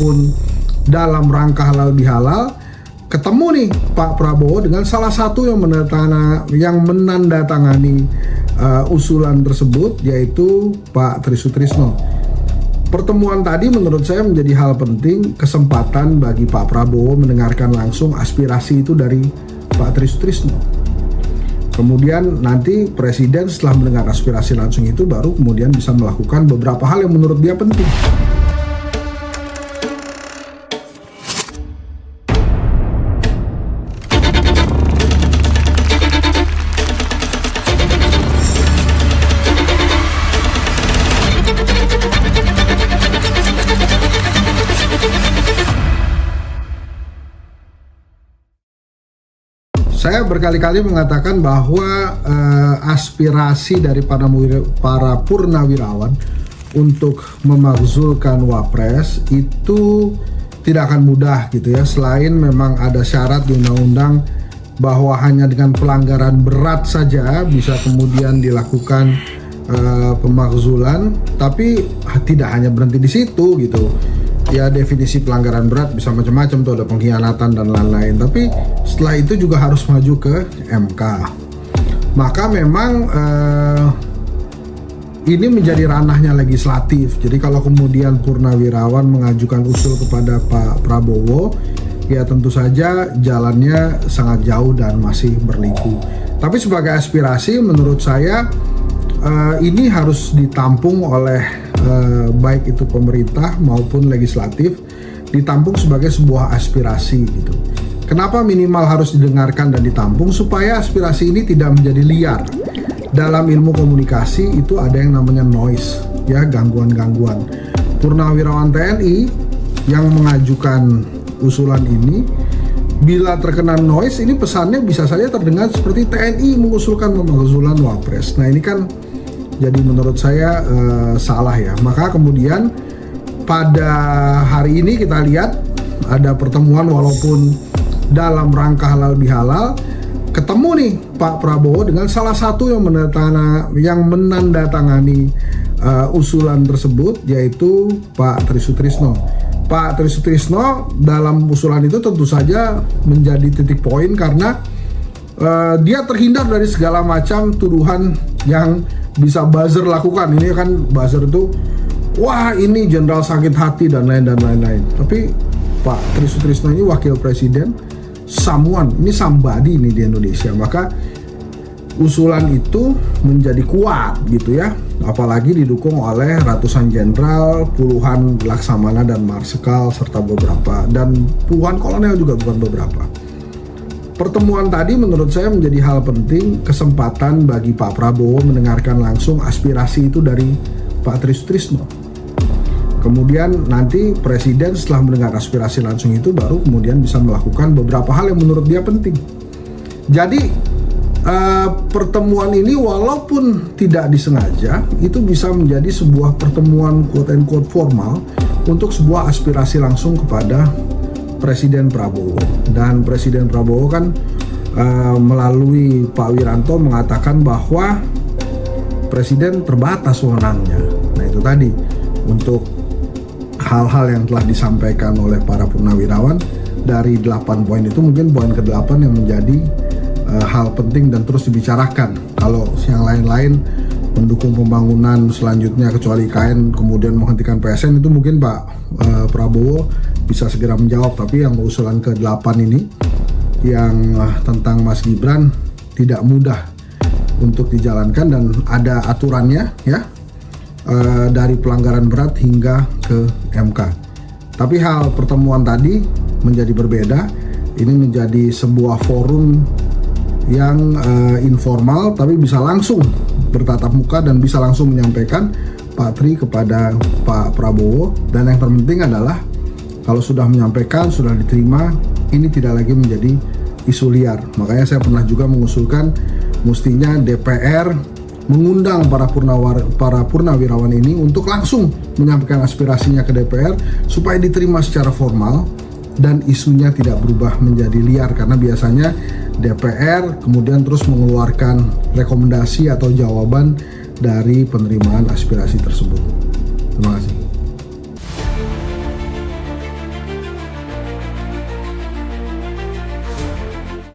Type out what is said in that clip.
walaupun dalam rangka halal bihalal, ketemu nih Pak Prabowo dengan salah satu yang menandatangani usulan tersebut, yaitu Pak Tri Sutrisno. Pertemuan tadi menurut saya menjadi hal penting, kesempatan bagi Pak Prabowo mendengarkan langsung aspirasi itu dari Pak Tri Sutrisno. Kemudian nanti Presiden setelah mendengar aspirasi langsung itu baru kemudian bisa melakukan beberapa hal yang menurut dia penting. Saya berkali-kali mengatakan bahwa aspirasi dari para purnawirawan untuk memakzulkan Wapres itu tidak akan mudah gitu ya. Selain memang ada syarat di undang-undang bahwa hanya dengan pelanggaran berat saja bisa kemudian dilakukan pemakzulan, tapi tidak hanya berhenti di situ gitu. Ya, definisi pelanggaran berat bisa macam-macam tuh, ada pengkhianatan dan lain-lain, tapi setelah itu juga harus maju ke MK. Maka memang ini menjadi ranahnya legislatif. Jadi kalau kemudian purnawirawan mengajukan usul kepada Pak Prabowo, ya tentu saja jalannya sangat jauh dan masih berliku. Tapi sebagai aspirasi menurut saya ini harus ditampung oleh baik itu pemerintah maupun legislatif, ditampung sebagai sebuah aspirasi gitu. Kenapa minimal harus didengarkan dan ditampung? Supaya aspirasi ini tidak menjadi liar. Dalam ilmu komunikasi itu ada yang namanya noise, ya, gangguan-gangguan. Purnawirawan TNI yang mengajukan usulan ini, bila terkena noise, ini pesannya bisa saja terdengar seperti TNI mengusulkan pemakzulan Wapres. Nah, ini kan jadi menurut saya salah ya. Maka kemudian pada hari ini kita lihat ada pertemuan walaupun dalam rangka halal bihalal, ketemu nih Pak Prabowo dengan salah satu yang menandatangani usulan tersebut, yaitu Pak Tri Sutrisno. Pak Tri Sutrisno dalam usulan itu tentu saja menjadi titik poin karena dia terhindar dari segala macam tuduhan yang bisa buzzer lakukan. Ini kan buzzer itu, wah ini jenderal sakit hati dan lain-lain. Tapi Pak Tri Sutrisno ini wakil presiden, someone, ini somebody ini di Indonesia. Maka usulan itu menjadi kuat gitu ya. Apalagi didukung oleh ratusan jenderal, puluhan laksamana dan marsikal, serta beberapa, dan puluhan kolonel juga, bukan beberapa. Pertemuan tadi menurut saya menjadi hal penting, kesempatan bagi Pak Prabowo mendengarkan langsung aspirasi itu dari Pak Tri Sutrisno. Kemudian nanti Presiden setelah mendengar aspirasi langsung itu baru kemudian bisa melakukan beberapa hal yang menurut dia penting. Jadi pertemuan ini walaupun tidak disengaja, itu bisa menjadi sebuah pertemuan quote-unquote formal untuk sebuah aspirasi langsung kepada Presiden Prabowo. Dan Presiden Prabowo kan melalui Pak Wiranto mengatakan bahwa Presiden terbatas wewenangnya. Nah itu tadi, untuk hal-hal yang telah disampaikan oleh para purnawirawan dari 8 poin itu, mungkin poin ke-8 yang menjadi hal penting dan terus dibicarakan. Kalau yang lain-lain mendukung pembangunan selanjutnya kecuali IKN, kemudian menghentikan PSN, itu mungkin Pak Prabowo bisa segera menjawab. Tapi yang usulan ke-8 ini yang tentang Mas Gibran tidak mudah untuk dijalankan dan ada aturannya ya, dari pelanggaran berat hingga ke MK. Tapi hal pertemuan tadi menjadi berbeda. Ini menjadi sebuah forum yang informal tapi bisa langsung bertatap muka dan bisa langsung menyampaikan Pak Tri kepada Pak Prabowo. Dan yang terpenting adalah kalau sudah menyampaikan, sudah diterima, ini tidak lagi menjadi isu liar. Makanya saya pernah juga mengusulkan mestinya DPR mengundang para purnawirawan ini untuk langsung menyampaikan aspirasinya ke DPR supaya diterima secara formal dan isunya tidak berubah menjadi liar, karena biasanya DPR kemudian terus mengeluarkan rekomendasi atau jawaban dari penerimaan aspirasi tersebut. Terima kasih.